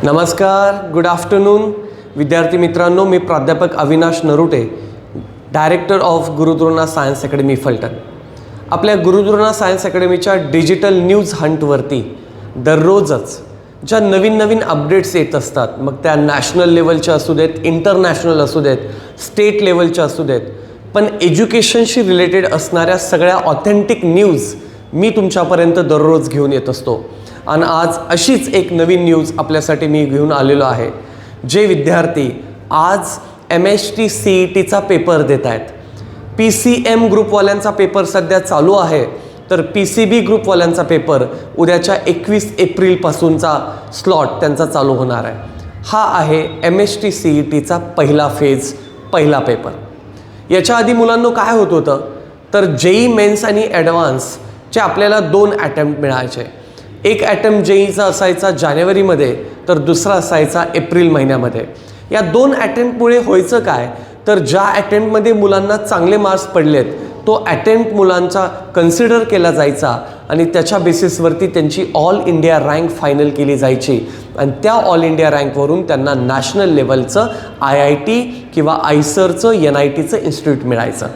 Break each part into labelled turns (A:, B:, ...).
A: नमस्कार, good afternoon विद्यार्थी मित्रांनो. मी प्राध्यापक Avinash Narute, director of Gurudrona science academy Phaltan. आपल्या गुरुद्रोणा सायन्स अकॅडमीच्या डिजिटल न्यूज हंटवरती दररोजच ज्या नवीन अपडेट्स येत असतात, मग त्या नॅशनल लेवलच्या असू देत, इंटरनॅशनल असू देत, स्टेट लेवलच्या असू देत, पण एज्युकेशनशी रिलेटेड असणाऱ्या सगळ्या ऑथेंटिक न्यूज मी तुमच्यापर्यंत दररोज घेऊन येत असतो. आणि आज अशीच एक नवीन न्यूज आपल्यासाठी मी घेऊन आलेलो आहे. जे विद्यार्थी आज MHT CETचा पेपर देत आहेत, PCM ग्रुपवाल्यांचा पेपर सध्या चालू आहे, तर PCB ग्रुपवाल्यांचा पेपर उद्याच्या 21 एप्रिलपासूनचा स्लॉट त्यांचा चालू होणार आहे. हा आहे MHT CETचा पहिला फेज, पहिला पेपर. याच्या आधी मुलांना काय होत होतं, तर JEE मेन्स आणि ॲडव्हान्सचे आपल्याला 2 अटेम्प्ट मिळायचे. एक अटेम्प्ट JEEचा असायचा जानेवारीमध्ये, तर दुसरा असायचा एप्रिल महिन्यामध्ये. या 2 अटेम्प्टमुळे व्हायचं काय, तर ज्या अटेम्प्टमध्ये मुलांना चांगले मार्क्स पडलेत तो अटेम्प्ट मुलांचा कन्सिडर केला जायचा आणि त्याच्या बेसिसवरती त्यांची ऑल इंडिया रँक फायनल केली जायची आणि त्या ऑल इंडिया रँकवरून त्यांना नॅशनल लेवलचं IIT किंवा आयसरचं NITचं इन्स्टिट्यूट मिळायचं.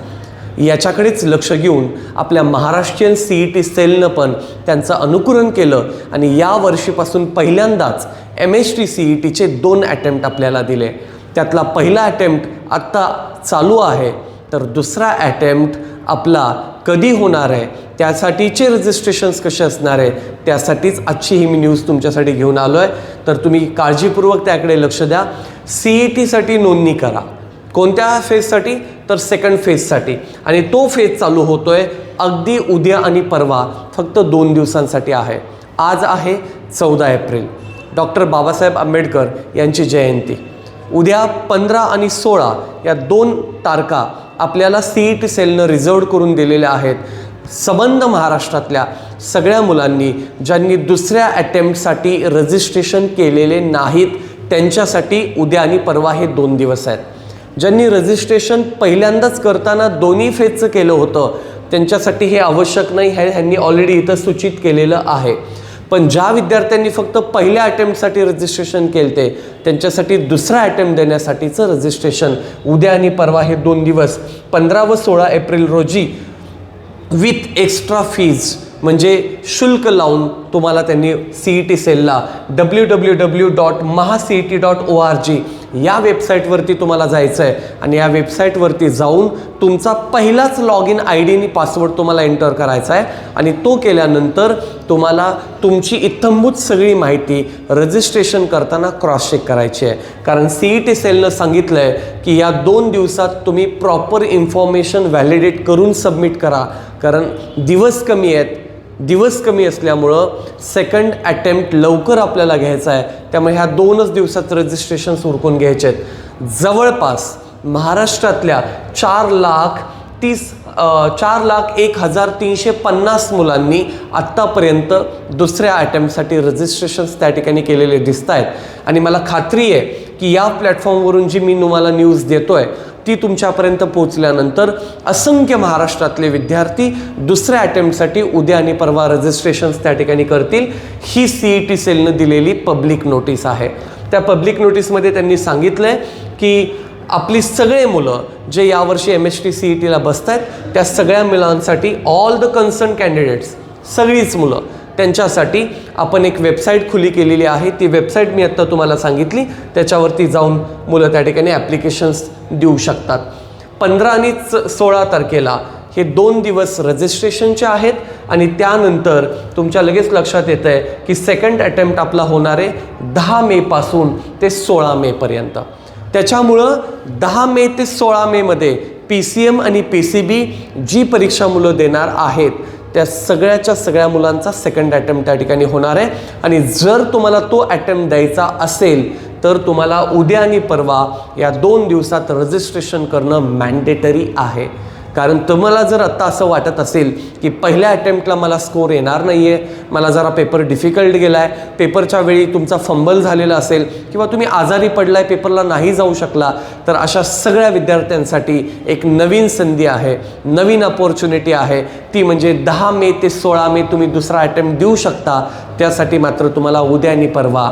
A: याच्याकडेच लक्ष घेऊन आपल्या महाराष्ट्रीयन CET सेलनं पण त्यांचं अनुकरण केलं आणि या वर्षीपासून पहिल्यांदाच MHT CETचे 2 अटेम्प्ट आपल्याला दिले. त्यातला पहिला अटेम्प्ट आत्ता चालू आहे, तर दुसरा अटेम्प्ट आपला कधी होणार आहे, त्यासाठीचे रजिस्ट्रेशन्स कसे असणार आहे, त्यासाठीच आजची ही मी न्यूज तुमच्यासाठी घेऊन आलो आहे. तर तुम्ही काळजीपूर्वक त्याकडे लक्ष द्या. CETसाठी नोंदणी करा. कोणत्या फेजसाठी, तर सेकंड फेजसाठी, आणि तो फेज चालू होतोय अगदी उद्या आणि परवा, फक्त 2 दिवसांसाठी आहे. आज आहे 14 एप्रिल, डॉक्टर बाबासाहेब आंबेडकर यांची जयंती. उद्या 15 आणि 16 या 2 तारखा आपल्याला CET सेलनं रिझर्व करून दिलेल्या आहेत. संबंध महाराष्ट्रातल्या सगळ्या मुलांनी ज्यांनी दुसऱ्या अटेम्प्टसाठी रजिस्ट्रेशन केलेले नाहीत त्यांच्यासाठी उद्या आणि परवा हे 2 दिवस आहेत. ज्यांनी रजिस्ट्रेशन पहिल्यांदाच करताना दोन्ही फेजचं केलं होतं त्यांच्यासाठी हे आवश्यक नाही, हे ह्यांनी ऑलरेडी इथं सूचित केलेलं आहे. पण ज्या विद्यार्थ्यांनी फक्त पहिल्या अटेम्प्टसाठी रजिस्ट्रेशन केलते त्यांच्यासाठी दुसरा अटेम्प्ट देण्यासाठीचं रजिस्ट्रेशन उद्या आणि परवा हे 2 दिवस 15 व 16 एप्रिल रोजी विथ एक्स्ट्रा फीज म्हणजे शुल्क लावून तुम्हाला त्यांनी CET सेलला www.mahacet.org या वेबसाईटवरती तुम्हाला जायचं आहे आणि या वेबसाईटवरती जाऊन तुमचा पहिलाच लॉग इन ID आणि पासवर्ड तुम्हाला एंटर करायचा आहे आणि तो केल्यानंतर तुम्हाला तुमची इत्थंभूत सगळी माहिती रजिस्ट्रेशन करताना क्रॉस चेक करायची आहे. कारण CET सेलनं सांगितलं आहे की या 2 दिवसात तुम्ही प्रॉपर इन्फॉर्मेशन व्हॅलिडेट करून सबमिट करा, कारण दिवस कमी असल्यामुळं सेकंड अटेम्प्ट लवकर आपल्याला घ्यायचा आहे. त्यामुळे ह्या 2च दिवसात रजिस्ट्रेशन उरकून घ्यायचे आहेत. जवळपास महाराष्ट्रातल्या 4,01,350 मुलांनी आत्तापर्यंत दुसऱ्या अटेम्प्टसाठी रजिस्ट्रेशन्स त्या ठिकाणी केलेले दिसत आहेत आणि मला खात्री आहे की या प्लॅटफॉर्मवरून जी मी तुम्हाला न्यूज देतोय ती तुमच्यापर्यंत पोहोचल्यानंतर असंख्य महाराष्ट्रातले विद्यार्थी दुसऱ्या अटेम्प्टसाठी उद्या आणि परवा रजिस्ट्रेशन्स त्या ठिकाणी करतील. ही CET सेलनं दिलेली पब्लिक नोटीस आहे. त्या पब्लिक नोटीसमध्ये त्यांनी सांगितलं आहे की आपली सगळे मुलं जे यावर्षी MHT CETला बसत आहेत त्या सगळ्या मुलांसाठी ऑल द कन्सर्न कॅन्डिडेट्स, सगळीच मुलं, त्यांच्यासाठी आपण एक वेबसाईट खुली केलेली आहे. ती वेबसाईट मी आत्ता तुम्हाला सांगितली, त्याच्यावरती जाऊन मुलं त्या ठिकाणी ॲप्लिकेशन्स देऊ शकतात. 15 आणि 16 तारखेला हे 2 दिवस रजिस्ट्रेशनचे आहेत आणि त्यानंतर तुमच्या लगेच लक्षात येतं आहे की सेकंड अटेम्प्ट आपला होणार आहे 10 मेपासून ते 16 मेपर्यंत. त्याच्यामुळं 10 मे ते 16 मेमध्ये PCM आणि PCB जी परीक्षा मुलं देणार आहेत त्या सगळ्या मुलांचा सेकंड अटेम्प्ट त्या ठिकाणी होणार आहे. आणि जर तुम्हाला तो अटेम्प्ट द्यायचा असेल तर तुम्हाला उद्या आणि परवा या 2 दिवसात रजिस्ट्रेशन करणं मॅन्डेटरी आहे. कारण तुम्हाला जर आत्ता असं वाटत असेल की पहिल्या अटेम्प्टला मला स्कोर येणार नाही आहे, मला जरा पेपर डिफिकल्ट गेला आहे, पेपरच्या वेळी तुमचा फंबल झालेला असेल किंवा तुम्ही आजारी पडला आहे, पेपरला नाही जाऊ शकला, तर अशा सगळ्या विद्यार्थ्यांसाठी एक नवीन संधी आहे, नवीन अपॉर्च्युनिटी आहे. ती म्हणजे 10 मे ते 16 मे तुम्ही दुसरा अटेम्प्ट देऊ शकता. त्यासाठी मात्र तुम्हाला उद्या आणि परवा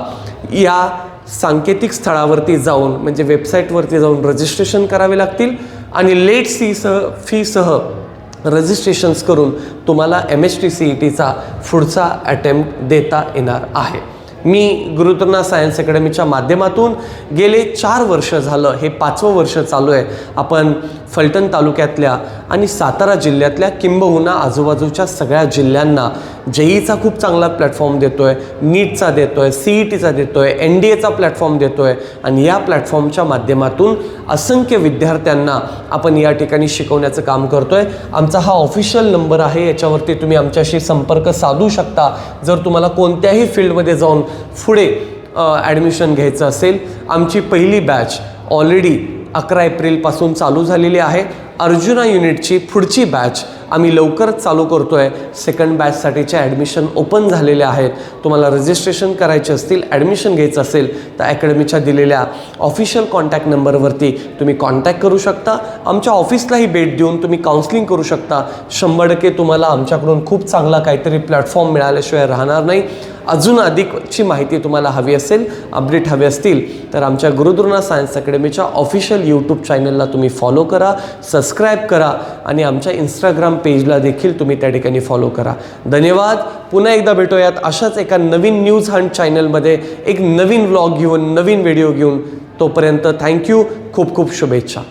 A: या सांकेतिक स्थळावरती जाऊन म्हणजे वेबसाईटवरती जाऊन रजिस्ट्रेशन करावे लागतील आणि लेट फीसह रजिस्ट्रेशन्स करून तुम्हाला MHTCETचा पुढचा अटेम्प्ट देता येणार आहे. मी गुरुतुर्ना सायन्स अकॅडमीच्या माध्यमातून गेले 4 वर्ष झालं, हे 5वं वर्ष चालू आहे. आपण फलटण तालुक्यातल्या आणि सातारा जिल्ह्यातल्या किंबहुना आजूबाजूच्या सगळ्या जिल्ह्यांना JEEचा खूप चांगला प्लॅटफॉर्म देतो आहे, नीटचा देतो आहे, CETचा देतो आहे, NDAचा प्लॅटफॉर्म देतो आहे आणि या प्लॅटफॉर्मच्या माध्यमातून असंख्य विद्यार्थ्यांना आपण या ठिकाणी शिकवण्याचं काम करतो आहे. आमचा हा ऑफिशियल नंबर आहे, याच्यावरती तुम्ही आमच्याशी संपर्क साधू शकता. जर तुम्हाला कोणत्याही फील्डमध्ये जाऊन पुढे ॲडमिशन घ्यायचं असेल. आमची पहिली बॅच ऑलरेडी 11 एप्रिलपासून चालू झालेली आहे. अर्जुना युनिटची पुढची बॅच आम्ही लवकरच चालू करतो आहे. सेकंड बॅचसाठीचे ॲडमिशन ओपन झालेले आहेत. तुम्हाला रजिस्ट्रेशन करायचे असतील, ॲडमिशन घ्यायचं असेल तर अकॅडमीच्या दिलेल्या ऑफिशियल कॉन्टॅक्ट नंबरवरती तुम्ही कॉन्टॅक्ट करू शकता. आमच्या ऑफिसलाही भेट देऊन तुम्ही काउन्सिलिंग करू शकता. 100% तुम्हाला आमच्याकडून खूप चांगला काहीतरी प्लॅटफॉर्म मिळाल्याशिवाय राहणार नाही. अजून अधिकची माहिती तुम्हाला हवी असेल, अपडेट हवे असतील तर आमच्या गुरुद्रोणा सायन्स अकॅडमीच्या ऑफिशियल यूट्यूब चॅनलला तुम्ही फॉलो करा, सबस्क्राईब करा आणि आमच्या इंस्टाग्राम पेजला देखील तुम्ही त्या ठिकाणी फॉलो करा. धन्यवाद. पुन्हा एकदा भेटूयात अशाच एका नवीन न्यूज हंट चॅनलमध्ये एक नवीन व्लॉग घेऊन, नवीन व्हिडिओ घेऊन. तोपर्यंत थँक्यू. खूप खूप शुभेच्छा.